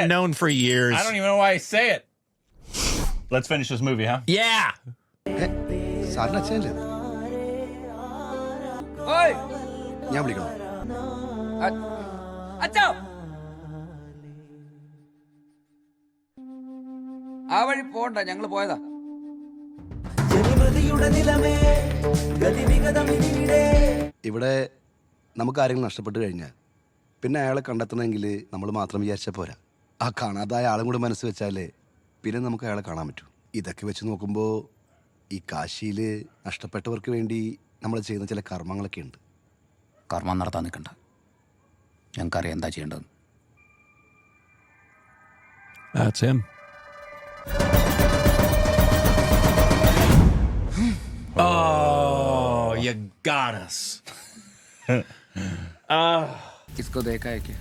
it. known for years. I don't even know why I say it. Let's finish this movie, huh? Yeah. സാറിന് അച്ഛനല്ലേ ഇത്? ഓയ് ഞാൻ വിളിക്കണം. അച്ഛാ ആ വഴി പോണ്ട, ഞങ്ങള് പോയതാ. ഇവിടെ നമുക്ക് ആരെങ്കിലും നഷ്ടപ്പെട്ടു കഴിഞ്ഞാൽ പിന്നെ അയാളെ കണ്ടെത്തണമെങ്കിൽ നമ്മൾ മാത്രം വിചാരിച്ചാൽ പോരാ. ആ കാണാതായ ആളും കൂടെ മനസ്സ് വെച്ചാലേ പിന്നെ നമുക്ക് അയാളെ കാണാൻ പറ്റൂ. ഇതൊക്കെ വെച്ച് നോക്കുമ്പോൾ ഈ കാശിയിൽ നഷ്ടപ്പെട്ടവർക്ക് വേണ്ടി നമ്മൾ ചെയ്യുന്ന ചില കർമ്മങ്ങളൊക്കെ ഉണ്ട്. കർമ്മം നടത്താൻ നിൽക്കണ്ട, ഞങ്ങൾക്കറിയാം എന്താ ചെയ്യേണ്ടത്. That's him. Oh, you got us. इसको देखा है क्या?